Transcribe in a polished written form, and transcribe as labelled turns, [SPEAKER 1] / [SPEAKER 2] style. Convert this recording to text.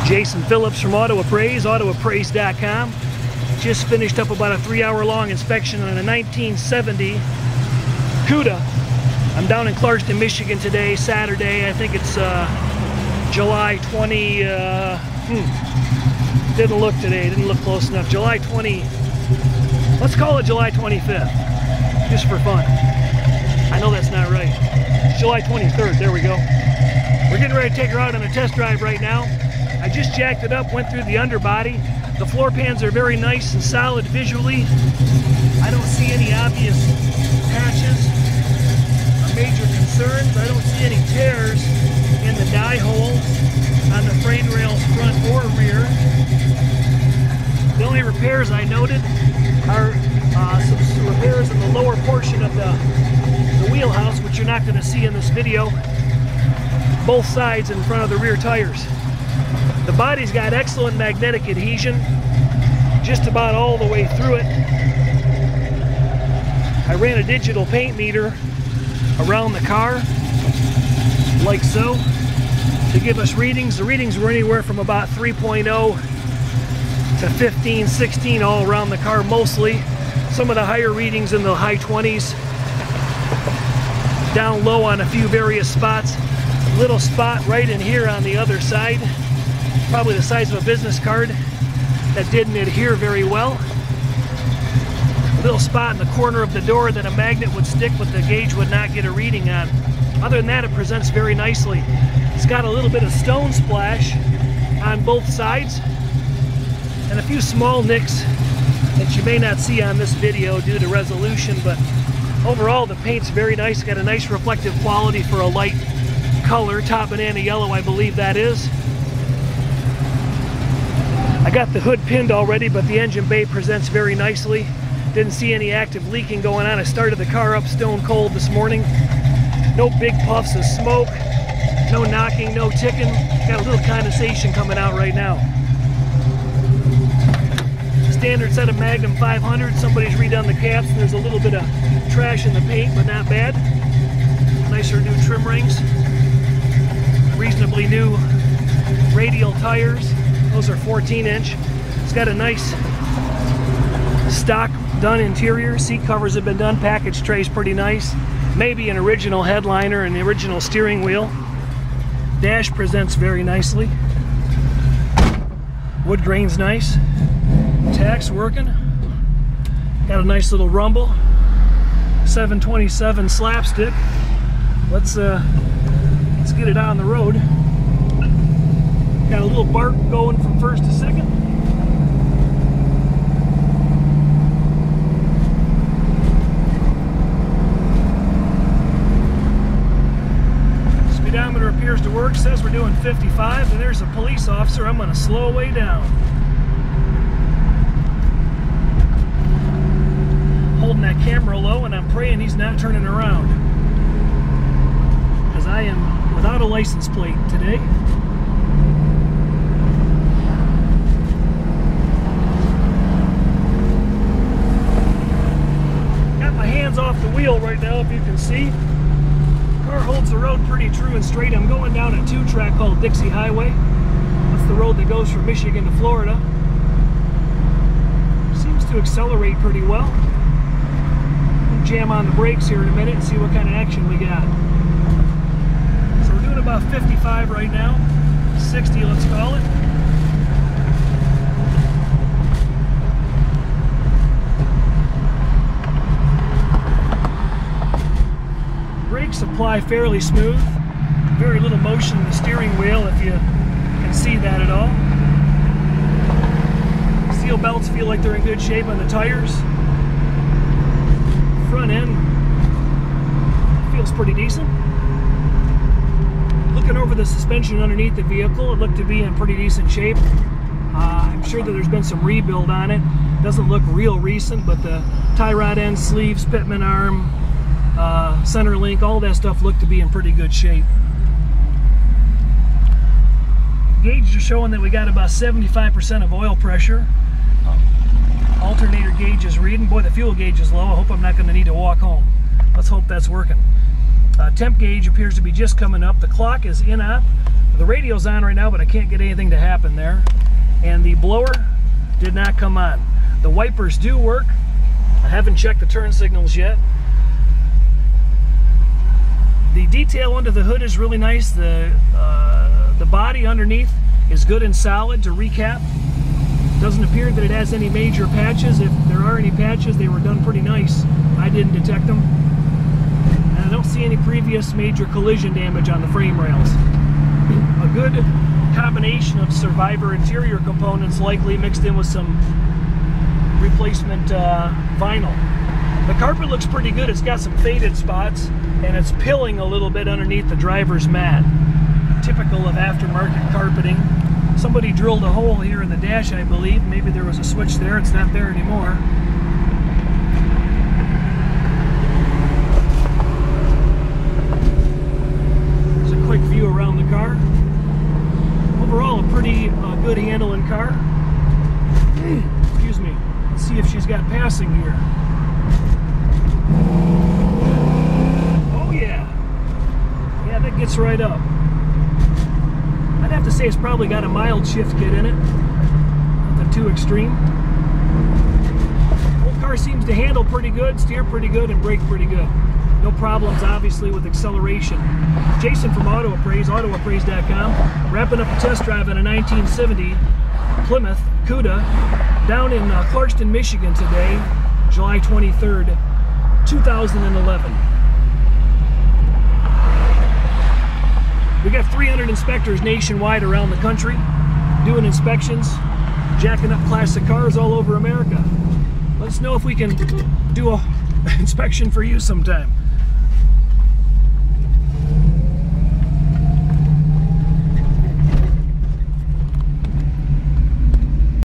[SPEAKER 1] Jason Phillips from Appraise, autoappraise.com. Just finished up about a 3-hour-long inspection on a 1970 Cuda. I'm down in Clarkston, Michigan today, Saturday. I think it's July 20. Didn't look today, didn't look close enough. July 20. Let's call it July 25th, just for fun. I know that's not right. It's July 23rd. There we go. We're getting ready to take her out on a test drive right now. I just jacked it up, went through the underbody. The floor pans are very nice and solid visually. I don't see any obvious patches or major concerns. I don't see any tears in the die holes on the frame rails front or rear. The only repairs I noted are some repairs in the lower portion of the wheelhouse, which you're not going to see in this video. Both sides in front of the rear tires. The body's got excellent magnetic adhesion just about all the way through it. I ran a digital paint meter around the car, like so, to give us readings. The readings were anywhere from about 3.0 to 15, 16 all around the car mostly. Some of the higher readings in the high 20s. Down low on a few various spots. Little spot right in here on the other side, probably the size of a business card, that didn't adhere very well. A little spot in the corner of the door that a magnet would stick but the gauge would not get a reading on. Other than that, it presents very nicely. It's got a little bit of stone splash on both sides and a few small nicks that you may not see on this video due to resolution, but overall the paint's very nice. Got a nice reflective quality for a light color, top banana yellow I believe that is. I got the hood pinned already, but the engine bay presents very nicely. Didn't see any active leaking going on. I started the car up stone cold this morning. No big puffs of smoke, no knocking, no ticking. Got a little condensation coming out right now. Standard set of Magnum 500. Somebody's redone the caps and there's a little bit of trash in the paint, but not bad. Nicer new trim rings. Reasonably new radial tires. Those are 14-inch. It's got a nice stock done interior. Seat covers have been done. Package tray's pretty nice. Maybe an original headliner and the original steering wheel. Dash presents very nicely. Wood grain's nice. Tach's working. Got a nice little rumble. 727 slapstick. Let's get it out on the road. Got a little bark going from first to second. Speedometer appears to work. Says we're doing 55, and there's a police officer. I'm going to slow way down. Holding that camera low, and I'm praying he's not turning around, because I am without a license plate today. Got my hands off the wheel right now, if you can see. Car holds the road pretty true and straight. I'm going down a 2-track called Dixie Highway. That's the road that goes from Michigan to Florida. Seems to accelerate pretty well. Jam on the brakes here in a minute and see what kind of action we got. So we're doing about 55 right now, 60 let's call it. Brakes apply fairly smooth, very little motion in the steering wheel if you can see that at all. Steel belts feel like they're in good shape on the tires. Front end feels pretty decent. Looking over the suspension underneath the vehicle, it looked to be in pretty decent shape. I'm sure that there's been some rebuild on it. Doesn't look real recent, but the tie rod end, sleeves, pitman arm, center link, all that stuff looked to be in pretty good shape. Gauges are showing that we got about 75% of oil pressure. Alternator gauge is reading. Boy, the fuel gauge is low. I hope I'm not going to need to walk home. Let's hope that's working. Temp gauge appears to be just coming up. The clock is in op. The radio's on right now, but I can't get anything to happen there. And the blower did not come on. The wipers do work. I haven't checked the turn signals yet. The detail under the hood is really nice. The body underneath is good and solid. To recap, doesn't appear that it has any major patches. If there are any patches, they were done pretty nice. I didn't detect them. And I don't see any previous major collision damage on the frame rails. A good combination of survivor interior components, likely mixed in with some replacement vinyl. The carpet looks pretty good. It's got some faded spots, and it's pilling a little bit underneath the driver's mat. Typical of aftermarket carpeting. Somebody drilled a hole here in the dash, I believe. Maybe there was a switch there. It's not there anymore. There's a quick view around the car. Overall, a pretty good handling car. Excuse me. Let's see if she's got passing here. Oh yeah. Yeah, that gets right up. I'd have to say it's probably got a mild shift kit in it. Nothing too extreme. The whole car seems to handle pretty good, steer pretty good, and brake pretty good. No problems, obviously, with acceleration. Jason from Auto Appraise, autoappraise.com, wrapping up a test drive on a 1970 Plymouth Cuda down in Clarkston, Michigan today, July 23rd, 2011. We got 300 inspectors nationwide around the country doing inspections, jacking up classic cars all over America. Let us know if we can do an inspection for you sometime.